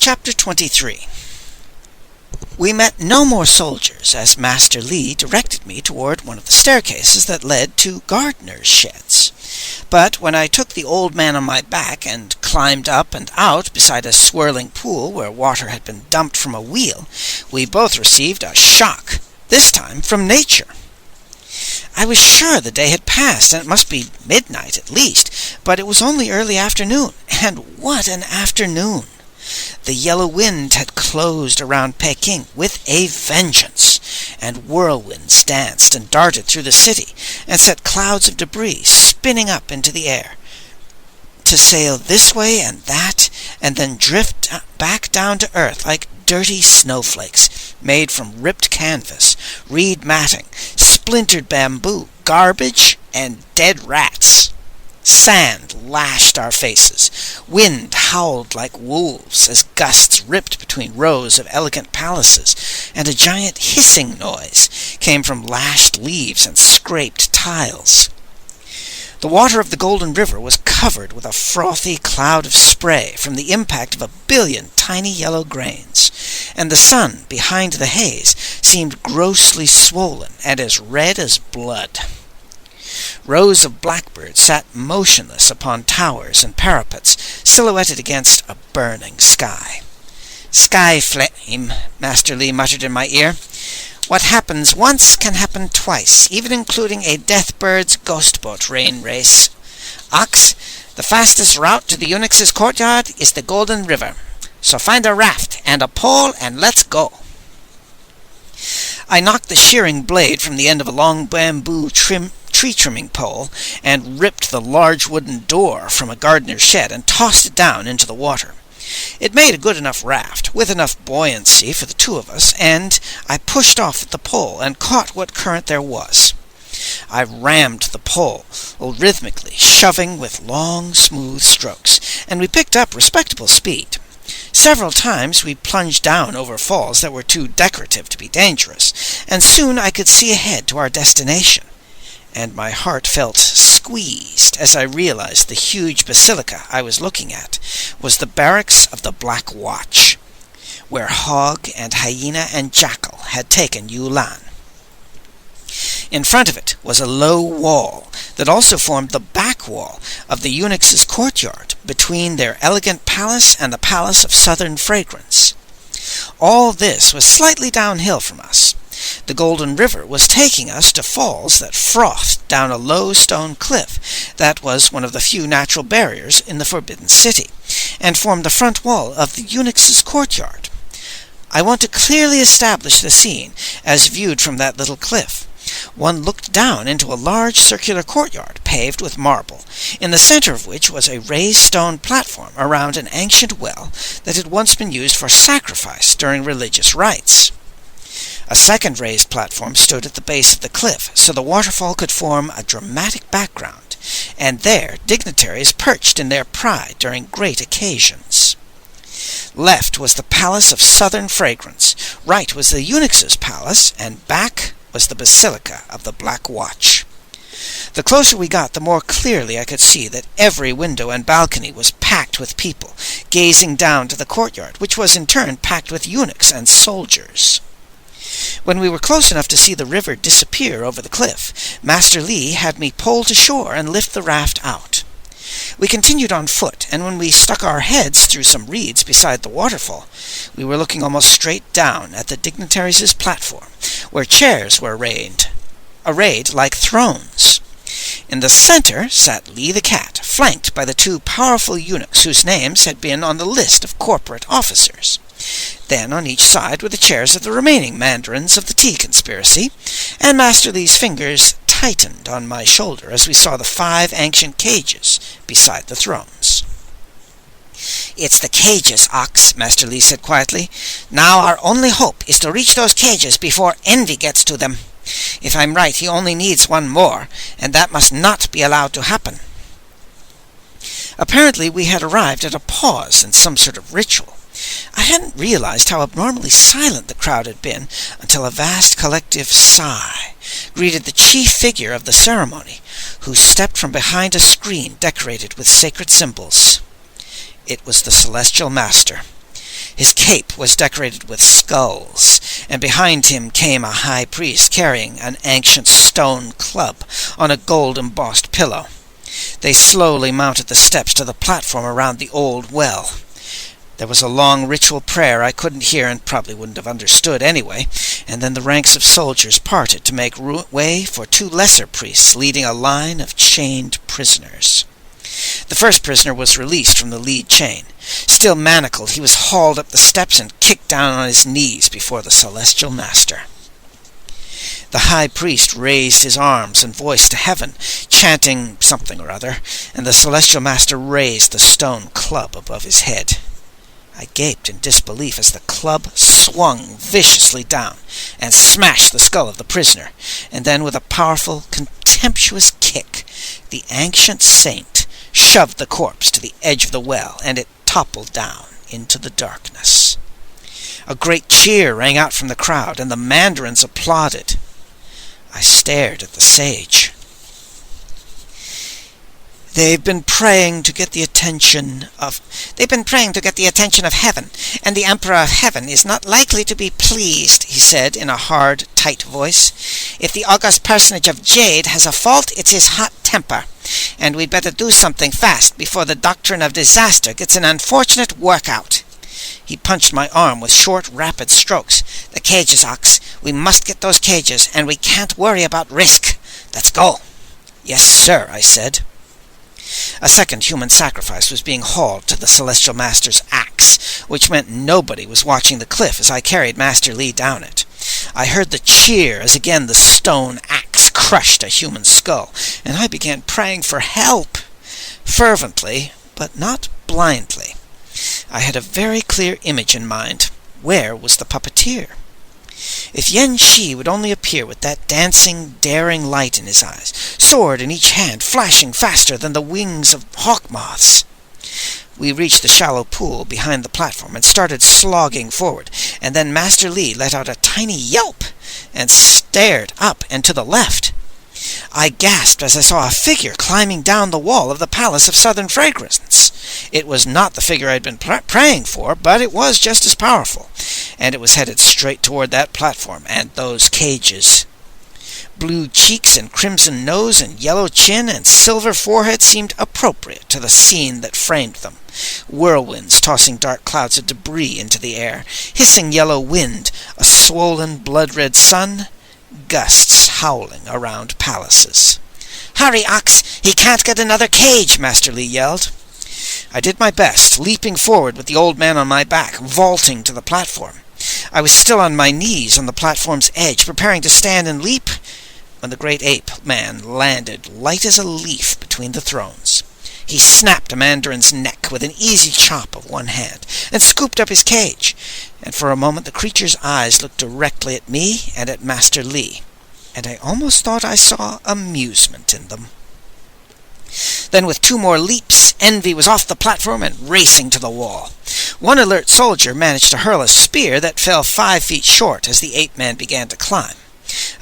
Chapter 23. We met no more soldiers, as Master Lee directed me toward one of the staircases that led to gardeners' sheds. But when I took the old man on my back and climbed up and out beside a swirling pool where water had been dumped from a wheel, we both received a shock, this time from nature. I was sure the day had passed, and it must be midnight at least, but it was only early afternoon, and what an afternoon! The yellow wind had closed around Peking with a vengeance, and whirlwinds danced and darted through the city, and set clouds of debris spinning up into the air, to sail this way and that, and then drift back down to earth like dirty snowflakes made from ripped canvas, reed matting, splintered bamboo, garbage, and dead rats. Sand lashed our faces. Wind howled like wolves as gusts ripped between rows of elegant palaces, and a giant hissing noise came from lashed leaves and scraped tiles. The water of the Golden River was covered with a frothy cloud of spray from the impact of 1 billion tiny yellow grains, and the sun behind the haze seemed grossly swollen and as red as blood. Rows of blackbirds sat motionless upon towers and parapets, silhouetted against a burning sky. "Sky flame," Master Lee muttered in my ear. "What happens once can happen twice, even including a Deathbird's ghost boat rain race. Ox, the fastest route to the eunuch's courtyard is the Golden River, so find a raft and a pole and let's go." I knocked the shearing blade from the end of a long bamboo tree trimming pole and ripped the large wooden door from a gardener's shed and tossed it down into the water. It made a good enough raft, with enough buoyancy for the two of us, and I pushed off at the pole and caught what current there was. I rammed the pole rhythmically, shoving with long, smooth strokes, and we picked up respectable speed. Several times we plunged down over falls that were too decorative to be dangerous, and soon I could see ahead to our destination, and my heart felt squeezed as I realized the huge basilica I was looking at was the barracks of the Black Watch, where hog and hyena and jackal had taken Yulan. In front of it was a low wall that also formed the back wall of the eunuch's courtyard between their elegant palace and the palace of Southern Fragrance. All this was slightly downhill from us. The Golden River was taking us to falls that frothed down a low stone cliff that was one of the few natural barriers in the Forbidden City, and formed the front wall of the eunuch's courtyard. I want to clearly establish the scene as viewed from that little cliff. One looked down into a large circular courtyard paved with marble, in the center of which was a raised stone platform around an ancient well that had once been used for sacrifice during religious rites. A second raised platform stood at the base of the cliff, so the waterfall could form a dramatic background, and there dignitaries perched in their pride during great occasions. Left was the palace of Southern Fragrance, right was the eunuch's palace, and back was the basilica of the Black Watch. The closer we got, the more clearly I could see that every window and balcony was packed with people, gazing down to the courtyard, which was in turn packed with eunuchs and soldiers. When we were close enough to see the river disappear over the cliff, Master Lee had me pole to shore and lift the raft out. We continued on foot, and when we stuck our heads through some reeds beside the waterfall, we were looking almost straight down at the dignitaries' platform, where chairs were arrayed like thrones. In the center sat Lee the Cat, flanked by the two powerful eunuchs whose names had been on the list of corporate officers. Then on each side were the chairs of the remaining mandarins of the tea conspiracy, and Master Lee's fingers tightened on my shoulder as we saw the 5 ancient cages beside the thrones. "It's the cages, Ox," Master Lee said quietly. "Now our only hope is to reach those cages before envy gets to them. If I'm right, he only needs one more, and that must not be allowed to happen." Apparently we had arrived at a pause in some sort of ritual. I hadn't realized how abnormally silent the crowd had been until a vast collective sigh greeted the chief figure of the ceremony, who stepped from behind a screen decorated with sacred symbols. It was the Celestial Master. His cape was decorated with skulls, and behind him came a high priest carrying an ancient stone club on a gold-embossed pillow. They slowly mounted the steps to the platform around the old well. There was a long ritual prayer I couldn't hear and probably wouldn't have understood anyway, and then the ranks of soldiers parted to make way for two lesser priests leading a line of chained prisoners. The first prisoner was released from the lead chain. Still manacled, he was hauled up the steps and kicked down on his knees before the Celestial Master. The high priest raised his arms and voice to heaven, chanting something or other, and the Celestial Master raised the stone club above his head. I gaped in disbelief as the club swung viciously down and smashed the skull of the prisoner, and then with a powerful, contemptuous kick, the ancient saint shoved the corpse to the edge of the well, and it toppled down into the darkness. A great cheer rang out from the crowd, and the mandarins applauded. I stared at the sage. They've been praying to get the attention of heaven, and the Emperor of Heaven is not likely to be pleased, he said in a hard, tight voice. If the august personage of Jade has a fault, it's his hot temper, and we'd better do something fast before the doctrine of disaster gets an unfortunate workout. He punched my arm with short, rapid strokes. The cages, Ox. We must get those cages, and we can't worry about risk. Let's go. Yes, sir, I said. A second human sacrifice was being hauled to the Celestial Master's axe, which meant nobody was watching the cliff as I carried Master Li down it. I heard the cheer as again the stone axe crushed a human skull, and I began praying for help, fervently, but not blindly. I had a very clear image in mind. Where was the puppeteer? If Yen Shi would only appear with that dancing, daring light in his eyes, sword in each hand, flashing faster than the wings of hawk moths. We reached the shallow pool behind the platform and started slogging forward, and then Master Li let out a tiny yelp and stared up and to the left. I gasped as I saw a figure climbing down the wall of the Palace of Southern Fragrance. It was not the figure I'd been praying for, but it was just as powerful, and it was headed straight toward that platform and those cages. Blue cheeks and crimson nose and yellow chin and silver forehead seemed appropriate to the scene that framed them. Whirlwinds tossing dark clouds of debris into the air, hissing yellow wind, a swollen blood-red sun, gusts howling around palaces. "Hurry, Ox! He can't get another cage!" Master Li yelled. I did my best, leaping forward with the old man on my back, vaulting to the platform. I was still on my knees on the platform's edge, preparing to stand and leap, when the great ape man landed light as a leaf between the thrones. He snapped a mandarin's neck with an easy chop of one hand, and scooped up his cage, and for a moment the creature's eyes looked directly at me and at Master Li, and I almost thought I saw amusement in them. Then with two more leaps, Envy was off the platform and racing to the wall. One alert soldier managed to hurl a spear that fell 5 feet short as the ape-man began to climb.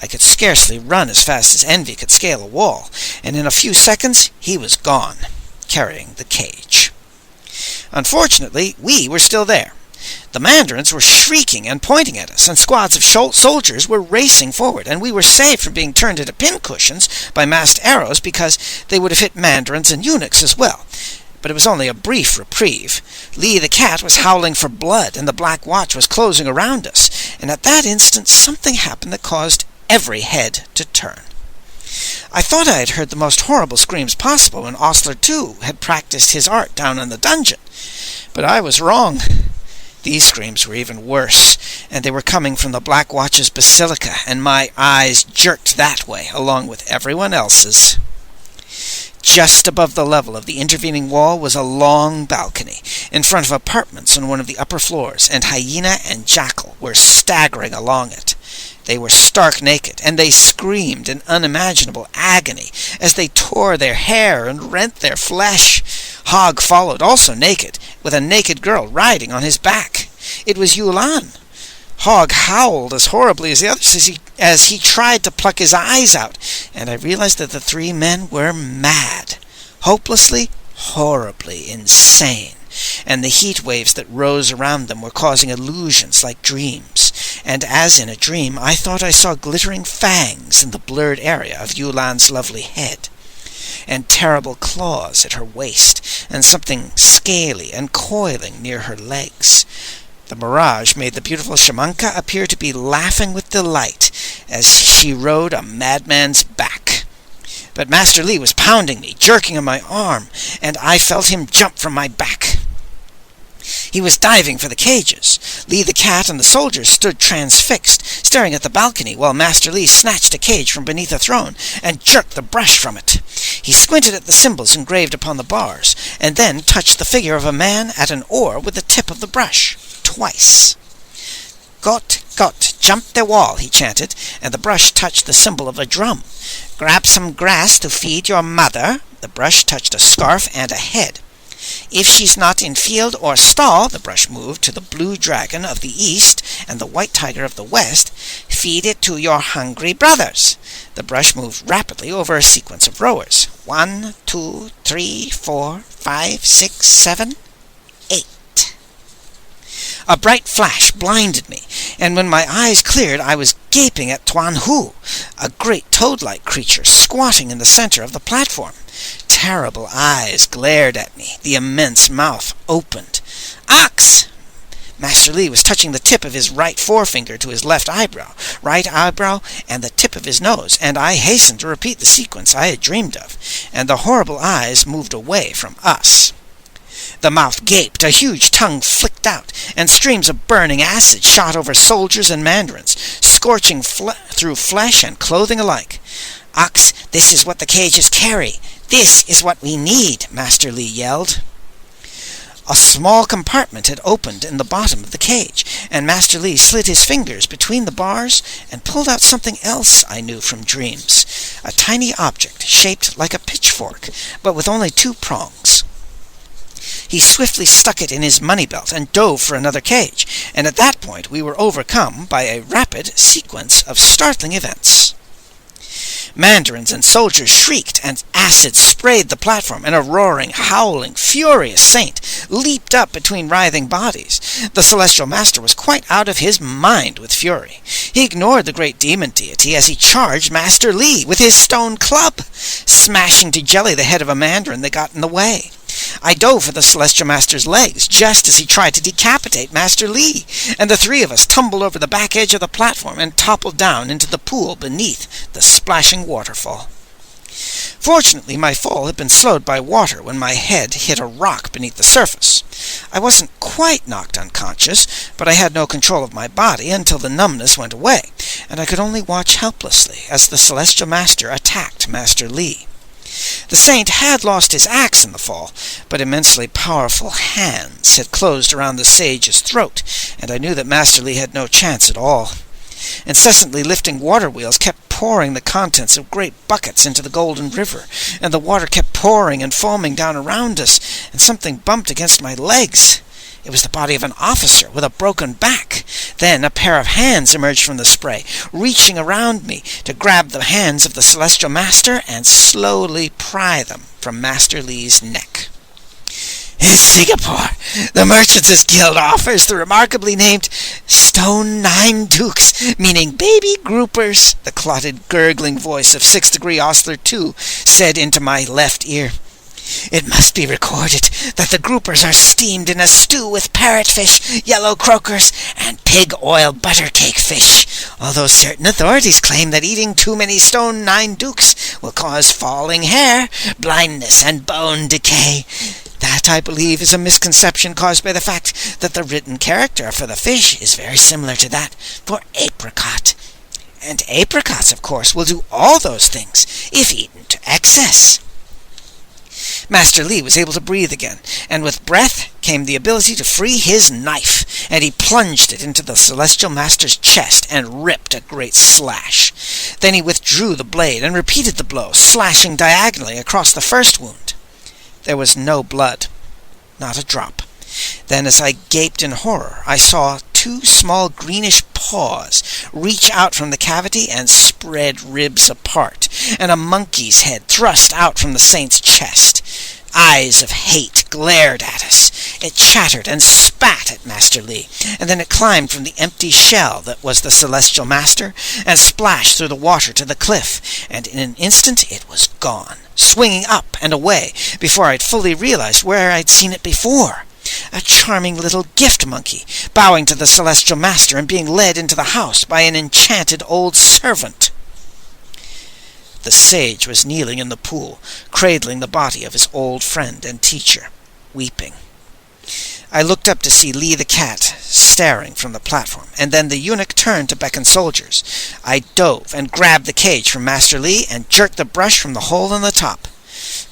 I could scarcely run as fast as Envy could scale a wall, and in a few seconds he was gone, carrying the cage. Unfortunately, we were still there. The mandarins were shrieking and pointing at us, and squads of soldiers were racing forward, and we were saved from being turned into pincushions by massed arrows because they would have hit mandarins and eunuchs as well. But it was only a brief reprieve. Li the cat was howling for blood, and the Black Watch was closing around us, and at that instant something happened that caused every head to turn. I thought I had heard the most horrible screams possible when Osler too had practiced his art down in the dungeon, but I was wrong. These screams were even worse, and they were coming from the Black Watch's basilica, and my eyes jerked that way, along with everyone else's. Just above the level of the intervening wall was a long balcony, in front of apartments on one of the upper floors, and Hyena and Jackal were staggering along it. They were stark naked, and they screamed in unimaginable agony as they tore their hair and rent their flesh. Hogg followed, also naked, with a naked girl riding on his back. It was Yulan. Hogg howled as horribly as the others as he tried to pluck his eyes out, and I realized that the three men were mad, hopelessly, horribly insane, and the heat waves that rose around them were causing illusions like dreams. And as in a dream, I thought I saw glittering fangs in the blurred area of Yulan's lovely head, and terrible claws at her waist, and something scaly and coiling near her legs. The mirage made the beautiful Shamanka appear to be laughing with delight as she rode a madman's back. But Master Li was pounding me, jerking on my arm, and I felt him jump from my back. He was diving for the cages. Li the cat and the soldiers stood transfixed, staring at the balcony, while Master Li snatched a cage from beneath a throne and jerked the brush from it. He squinted at the symbols engraved upon the bars, and then touched the figure of a man at an oar with the tip of the brush, twice. "Got, jump the wall," he chanted, and the brush touched the symbol of a drum. "Grab some grass to feed your mother." The brush touched a scarf and a head. "If she's not in field or stall," the brush moved to the blue dragon of the east and the white tiger of the west, "feed it to your hungry brothers." The brush moved rapidly over a sequence of rowers. 1, 2, 3, 4, 5, 6, 7, 8. A bright flash blinded me, and when my eyes cleared I was gaping at Tuan Hu, a great toad-like creature squatting in the center of the platform. Terrible eyes glared at me. The immense mouth opened. "Ox!" Master Li was touching the tip of his right forefinger to his left eyebrow, and the tip of his nose, and I hastened to repeat the sequence I had dreamed of, and the horrible eyes moved away from us. The mouth gaped, a huge tongue flicked out, and streams of burning acid shot over soldiers and mandarins, scorching through flesh and clothing alike. "Ox, this is what the cages carry. This is what we need," Master Li yelled. A small compartment had opened in the bottom of the cage, and Master Li slid his fingers between the bars and pulled out something else I knew from dreams, a tiny object shaped like a pitchfork, but with only 2 prongs. He swiftly stuck it in his money belt and dove for another cage, and at that point we were overcome by a rapid sequence of startling events. Mandarins and soldiers shrieked, and acid sprayed the platform, and a roaring, howling, furious saint leaped up between writhing bodies. The Celestial Master was quite out of his mind with fury. He ignored the great demon deity as he charged Master Li with his stone club, smashing to jelly the head of a mandarin that got in the way. I dove for the Celestial Master's legs just as he tried to decapitate Master Li, and the 3 of us tumbled over the back edge of the platform and toppled down into the pool beneath the splashing waterfall. Fortunately, my fall had been slowed by water when my head hit a rock beneath the surface. I wasn't quite knocked unconscious, but I had no control of my body until the numbness went away, and I could only watch helplessly as the Celestial Master attacked Master Li. The saint had lost his axe in the fall, but immensely powerful hands had closed around the sage's throat, and I knew that Master Li had no chance at all. Incessantly lifting water wheels kept pouring the contents of great buckets into the golden river, and the water kept pouring and foaming down around us, and something bumped against my legs. It was the body of an officer with a broken back. Then a pair of hands emerged from the spray, reaching around me to grab the hands of the Celestial Master and slowly pry them from Master Li's neck. "In Singapore, the Merchants' Guild offers the remarkably named Stone 9 Dukes, meaning baby groupers," the clotted, gurgling voice of 6th Degree Ostler 2 said into my left ear. "It must be recorded that the groupers are steamed in a stew with parrotfish, yellow croakers, and pig oil butter cake fish, although certain authorities claim that eating too many Stone 9 Dukes will cause falling hair, blindness, and bone decay. That, I believe, is a misconception caused by the fact that the written character for the fish is very similar to that for apricot. And apricots, of course, will do all those things if eaten to excess." Master Li was able to breathe again, and with breath came the ability to free his knife, and he plunged it into the Celestial Master's chest and ripped a great slash. Then he withdrew the blade and repeated the blow, slashing diagonally across the first wound. There was no blood, not a drop. Then, as I gaped in horror, I saw 2 small greenish paws reach out from the cavity and spread ribs apart, and a monkey's head thrust out from the saint's chest. eyes of hate glared at us. It chattered and spat at Master Li, and then it climbed from the empty shell that was the Celestial Master and splashed through the water to the cliff, and in an instant it was gone, swinging up and away before I'd fully realized where I'd seen it before. A charming little gift monkey, bowing to the Celestial Master and being led into the house by an enchanted old servant. The sage was kneeling in the pool, cradling the body of his old friend and teacher, weeping. I looked up to see Li the cat staring from the platform, and then the eunuch turned to beckon soldiers. I dove and grabbed the cage from Master Li and jerked the brush from the hole in the top.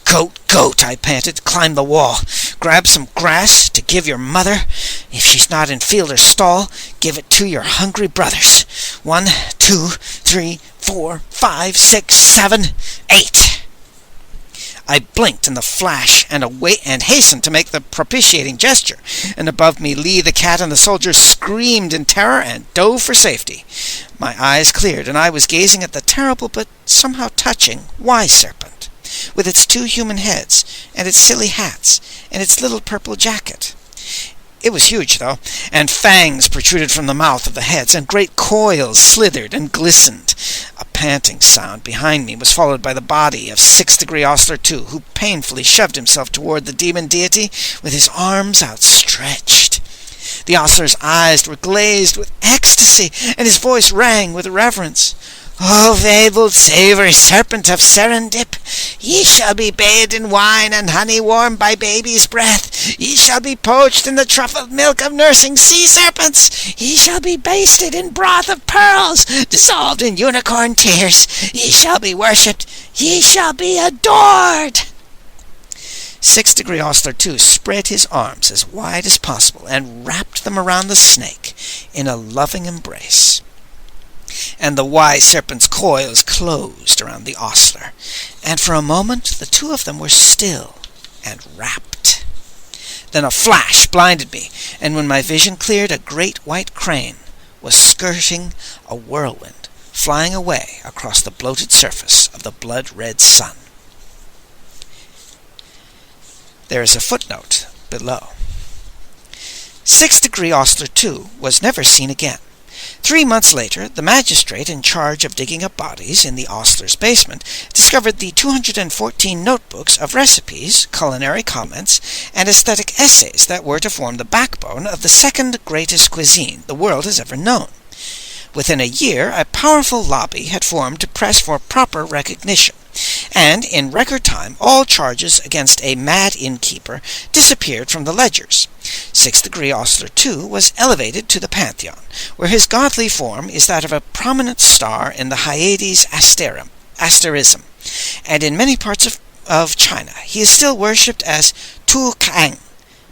"Goat, goat," I panted, "climb the wall. Grab some grass to give your mother. If she's not in field or stall, give it to your hungry brothers. 1, 2, 3, 4, 5, 6, 7, 8. I blinked in the flash and hastened to make the propitiating gesture, and above me Li the cat and the soldiers screamed in terror and dove for safety. My eyes cleared, and I was gazing at the terrible but somehow touching Y-serpent, with its 2 human heads, and its silly hats, and its little purple jacket. It was huge, though, and fangs protruded from the mouth of the heads, and great coils slithered and glistened. A panting sound behind me was followed by the body of 6th-degree Ostler II, who painfully shoved himself toward the demon deity with his arms outstretched. The Ostler's eyes were glazed with ecstasy, and his voice rang with reverence. "O fabled savoury serpent of Serendip, ye shall be bathed in wine and honey warmed by baby's breath. Ye shall be poached in the truffled milk of nursing sea serpents. Ye shall be basted in broth of pearls, dissolved in unicorn tears. Ye shall be worshipped. Ye shall be adored." 6th-degree Ostler II spread his arms as wide as possible and wrapped them around the snake in a loving embrace. And the Y-serpent's coils closed around the ostler, and for a moment the 2 of them were still and rapt. Then a flash blinded me, and when my vision cleared, a great white crane was skirting a whirlwind, flying away across the bloated surface of the blood-red sun. There is a footnote below. 6th-degree Ostler II was never seen again. 3 months later, the magistrate in charge of digging up bodies in the ostler's basement discovered the 214 notebooks of recipes, culinary comments, and aesthetic essays that were to form the backbone of the second greatest cuisine the world has ever known. Within a year, a powerful lobby had formed to press for proper recognition, and in record time all charges against a mad innkeeper disappeared from the ledgers. 6th-degree Ostler II was elevated to the Pantheon, where his godly form is that of a prominent star in the Hyades asterism, and in many parts of China he is still worshipped as Tu Kang,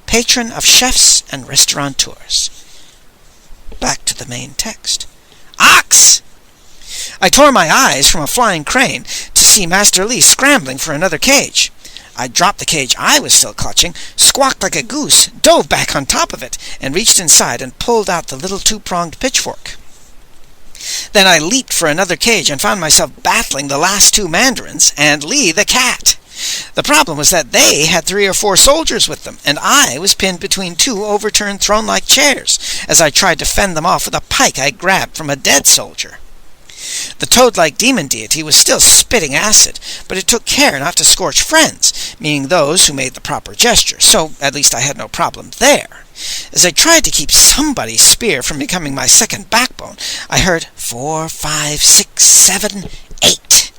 patron of chefs and restaurateurs. Back to the main text. Ox! I tore my eyes from a flying crane to see Master Li scrambling for another cage. I dropped the cage I was still clutching, squawked like a goose, dove back on top of it, and reached inside and pulled out the little 2-pronged pitchfork. Then I leaped for another cage and found myself battling the last 2 mandarins and Li the cat. The problem was that they had 3 or 4 soldiers with them, and I was pinned between 2 overturned throne-like chairs as I tried to fend them off with a pike I grabbed from a dead soldier. The toad-like demon deity was still spitting acid, but it took care not to scorch friends, meaning those who made the proper gesture, so at least I had no problem there. As I tried to keep somebody's spear from becoming my second backbone, I heard 4, 5, 6, 7, 8.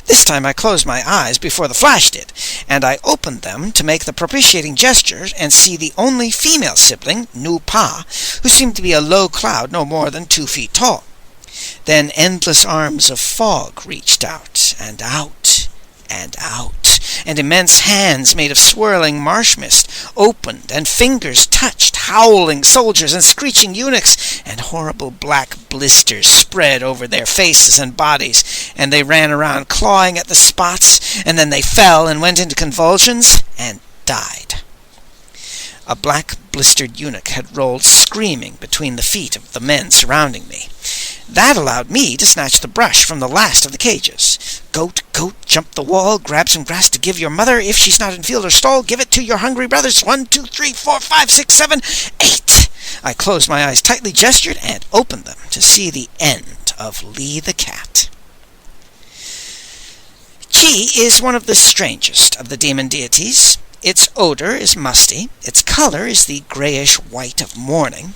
This time I closed my eyes before the flash did, and I opened them to make the propitiating gesture and see the only female sibling, Nu Pa, who seemed to be a low cloud no more than 2 feet tall. Then endless arms of fog reached out, and out, and out, and immense hands made of swirling marsh mist opened, and fingers touched howling soldiers and screeching eunuchs, and horrible black blisters spread over their faces and bodies, and they ran around clawing at the spots, and then they fell and went into convulsions and died. A black blistered eunuch had rolled screaming between the feet of the men surrounding me. That allowed me to snatch the brush from the last of the cages. Goat, goat, jump the wall, grab some grass to give your mother. If she's not in field or stall, give it to your hungry brothers. 1, 2, 3, 4, 5, 6, 7, 8. I closed my eyes tightly, gestured, and opened them to see the end of Lee the cat. Chi is one of the strangest of the demon deities. Its odor is musty, its color is the grayish-white of morning,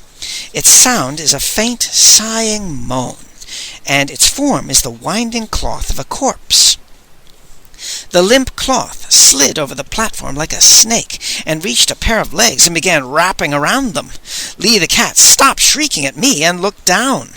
its sound is a faint, sighing moan, and its form is the winding cloth of a corpse. The limp cloth slid over the platform like a snake and reached a pair of legs and began wrapping around them. Lee the cat stopped shrieking at me and looked down.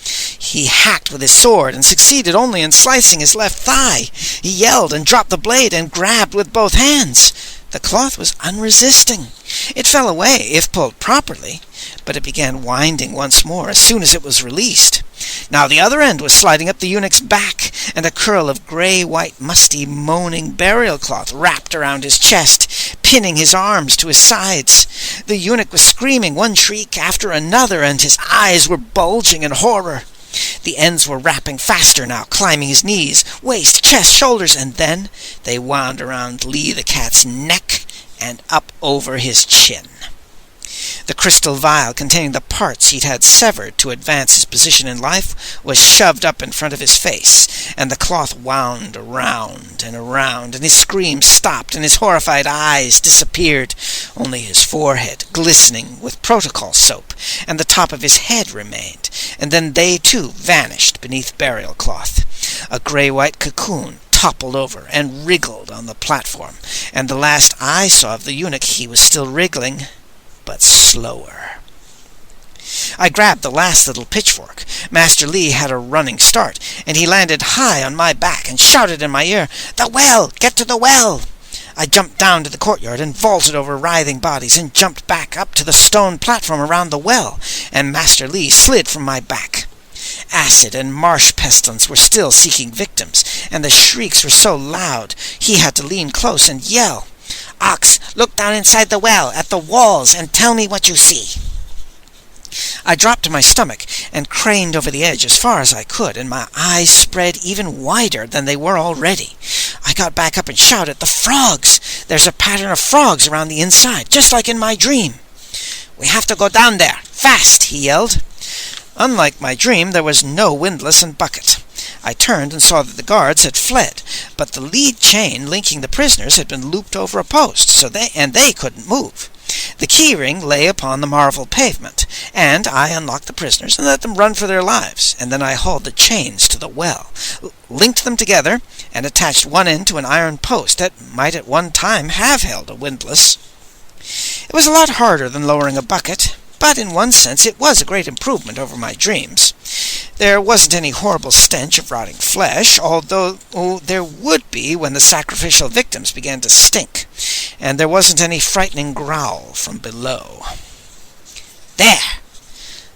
He hacked with his sword and succeeded only in slicing his left thigh. He yelled and dropped the blade and grabbed with both hands. The cloth was unresisting. It fell away if pulled properly, but it began winding once more as soon as it was released. Now the other end was sliding up the eunuch's back, and a curl of gray-white, musty, moaning burial cloth wrapped around his chest, pinning his arms to his sides. The eunuch was screaming one shriek after another, and his eyes were bulging in horror. The ends were wrapping faster now, climbing his knees, waist, chest, shoulders, and then they wound around Lee the cat's neck and up over his chin. The crystal vial containing the parts he'd had severed to advance his position in life was shoved up in front of his face, and the cloth wound around and around, and his screams stopped, and his horrified eyes disappeared. Only his forehead, glistening with protocol soap, and the top of his head remained, and then they too vanished beneath burial cloth. A gray-white cocoon toppled over and wriggled on the platform, and the last I saw of the eunuch he was still wriggling, but slower. I grabbed the last little pitchfork. Master Lee had a running start, and he landed high on my back and shouted in my ear, "The well! Get to the well!" I jumped down to the courtyard and vaulted over writhing bodies and jumped back up to the stone platform around the well, and Master Lee slid from my back. Acid and marsh pestilence were still seeking victims, and the shrieks were so loud he had to lean close and yell, "Ox, look down inside the well, at the walls, and tell me what you see." I dropped to my stomach and craned over the edge as far as I could, and my eyes spread even wider than they were already. I got back up and shouted, "The frogs! There's a pattern of frogs around the inside, just like in my dream." "We have to go down there, fast!" he yelled. Unlike my dream, there was no windlass and bucket. I turned and saw that the guards had fled, but the lead chain linking the prisoners had been looped over a post, so they couldn't move. The keyring lay upon the marble pavement, and I unlocked the prisoners and let them run for their lives, and then I hauled the chains to the well, linked them together, and attached one end to an iron post that might at one time have held a windlass. It was a lot harder than lowering a bucket, but in one sense it was a great improvement over my dreams. There wasn't any horrible stench of rotting flesh, although there would be when the sacrificial victims began to stink, and there wasn't any frightening growl from below. There!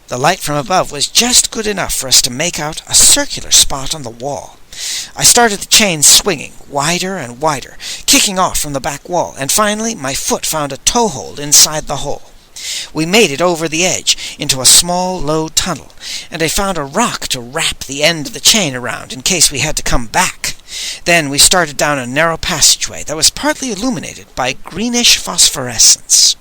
The light from above was just good enough for us to make out a circular spot on the wall. I started the chain swinging, wider and wider, kicking off from the back wall, and finally my foot found a toehold inside the hole. We made it over the edge, into a small, low tunnel, and I found a rock to wrap the end of the chain around in case we had to come back. Then we started down a narrow passageway that was partly illuminated by greenish phosphorescence.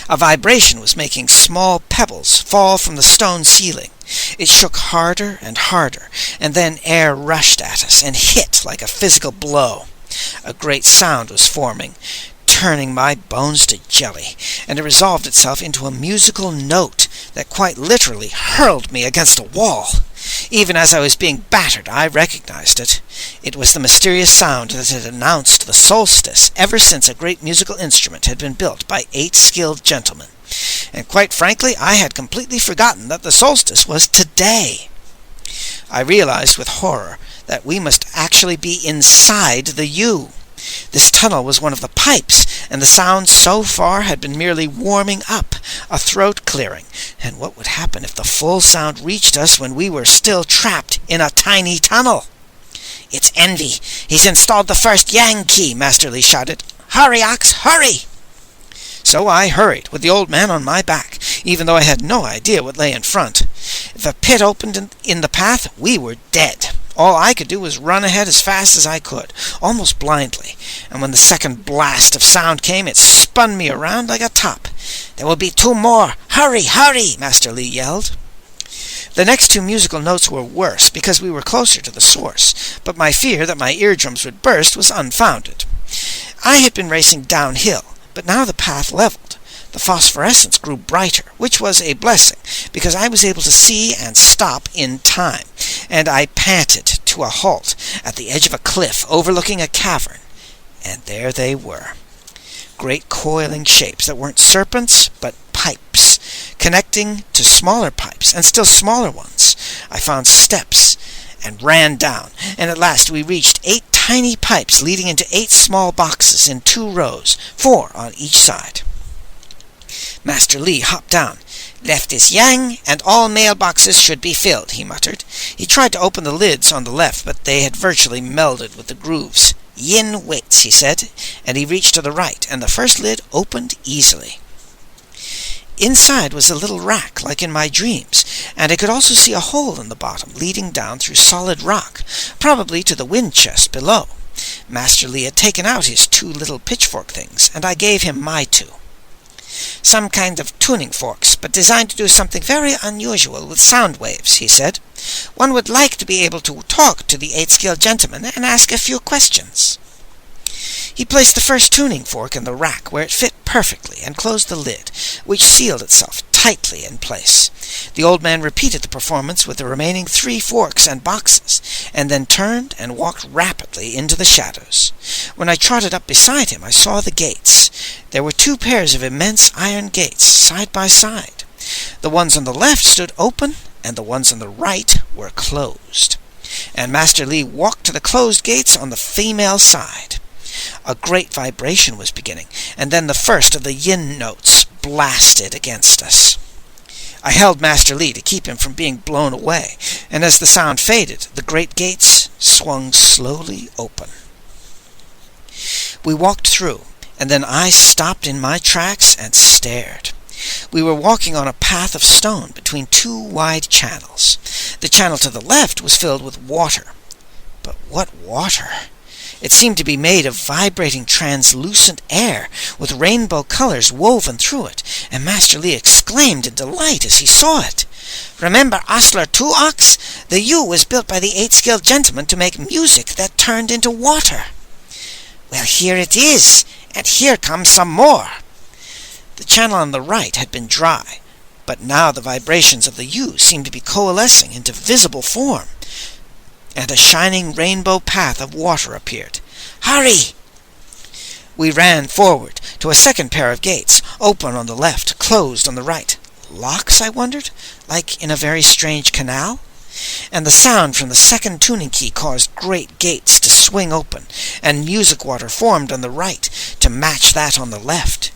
A vibration was making small pebbles fall from the stone ceiling. It shook harder and harder, and then air rushed at us and hit like a physical blow. A great sound was forming, turning my bones to jelly, and it resolved itself into a musical note that quite literally hurled me against a wall. Even as I was being battered, I recognized it. It was the mysterious sound that had announced the solstice ever since a great musical instrument had been built by 8 skilled gentlemen. And quite frankly, I had completely forgotten that the solstice was today. I realized with horror that we must actually be inside the U. This tunnel was one of the pipes, and the sound so far had been merely warming up, a throat clearing. And what would happen if the full sound reached us when we were still trapped in a tiny tunnel? "It's Envy! He's installed the first Yang key!" Master Lee shouted. "Hurry, Ox, hurry!" So I hurried, with the old man on my back, even though I had no idea what lay in front. If a pit opened in the path, we were dead. All I could do was run ahead as fast as I could, almost blindly, and when the second blast of sound came, it spun me around like a top. "There will be 2 more! Hurry, hurry!" Master Lee yelled. The next 2 musical notes were worse because we were closer to the source, but my fear that my eardrums would burst was unfounded. I had been racing downhill, but now the path leveled. The phosphorescence grew brighter, which was a blessing, because I was able to see and stop in time, and I panted to a halt at the edge of a cliff overlooking a cavern, and there they were. Great coiling shapes that weren't serpents, but pipes, connecting to smaller pipes, and still smaller ones. I found steps and ran down, and at last we reached 8 tiny pipes leading into 8 small boxes in 2 rows, 4 on each side. Master Lee hopped down. "Left is yang, and all mailboxes should be filled," he muttered. He tried to open the lids on the left, but they had virtually melded with the grooves. "Yin waits," he said, and he reached to the right, and the first lid opened easily. Inside was a little rack, like in my dreams, and I could also see a hole in the bottom, leading down through solid rock, probably to the wind chest below. Master Lee had taken out his 2 little pitchfork things, and I gave him my 2. "Some kind of tuning forks, but designed to do something very unusual with sound waves," he said. "One would like to be able to talk to the 8-skilled gentleman and ask a few questions." He placed the first tuning fork in the rack where it fit perfectly and closed the lid, which sealed itself tightly in place. The old man repeated the performance with the remaining 3 forks and boxes, and then turned and walked rapidly into the shadows. When I trotted up beside him, I saw the gates. There were 2 pairs of immense iron gates, side by side. The ones on the left stood open, and the ones on the right were closed. And Master Lee walked to the closed gates on the female side. A great vibration was beginning, and then the first of the yin notes blasted against us. I held Master Lee to keep him from being blown away, and as the sound faded, the great gates swung slowly open. We walked through, and then I stopped in my tracks and stared. We were walking on a path of stone between 2 wide channels. The channel to the left was filled with water. But what water? It seemed to be made of vibrating translucent air, with rainbow colors woven through it, and Master Lee exclaimed in delight as he saw it. "Remember Osler 2 Ox? The U was built by the 8-skilled gentleman to make music that turned into water." "Well, here it is, and here comes some more." The channel on the right had been dry, but now the vibrations of the U seemed to be coalescing into visible form, and a shining rainbow path of water appeared. "Hurry!" We ran forward to a second pair of gates, open on the left, closed on the right. Locks, I wondered, like in a very strange canal? And the sound from the second tuning key caused great gates to swing open, and music water formed on the right to match that on the left.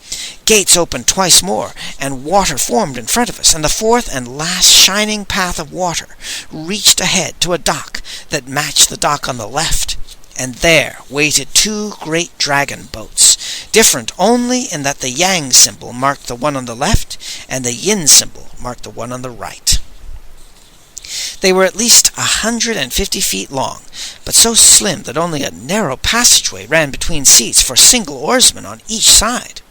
Gates opened twice more, and water formed in front of us, and the fourth and last shining path of water reached ahead to a dock that matched the dock on the left, and there waited 2 great dragon boats, different only in that the yang symbol marked the one on the left, and the yin symbol marked the one on the right. They were at least 150 feet long, but so slim that only a narrow passageway ran between seats for single oarsmen on each side.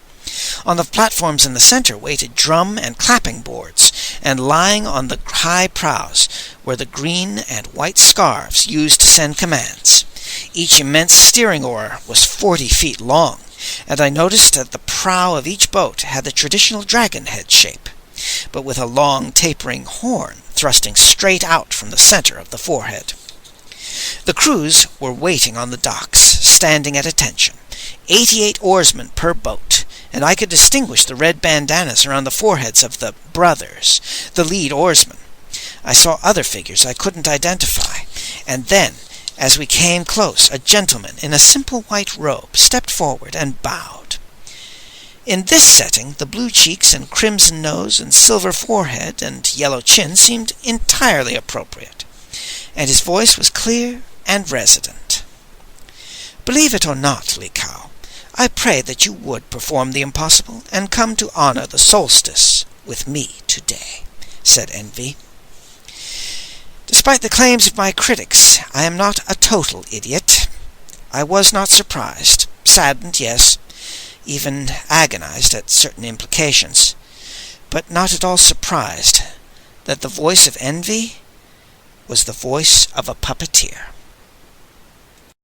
On the platforms in the center waited drum and clapping boards, and lying on the high prows were the green and white scarves used to send commands. Each immense steering oar was 40 feet long, and I noticed that the prow of each boat had the traditional dragon head shape, but with a long tapering horn thrusting straight out from the center of the forehead. The crews were waiting on the docks, standing at attention, 88 oarsmen per boat, and I could distinguish the red bandanas around the foreheads of the brothers, the lead oarsmen. I saw other figures I couldn't identify, and then, as we came close, a gentleman in a simple white robe stepped forward and bowed. In this setting, the blue cheeks and crimson nose and silver forehead and yellow chin seemed entirely appropriate, and his voice was clear and resonant. "Believe it or not, Li Kao, I pray that you would perform the impossible and come to honor the solstice with me today," said Envy. Despite the claims of my critics, I am not a total idiot. I was not surprised, saddened, yes, even agonized at certain implications, but not at all surprised that the voice of envy was the voice of a puppeteer.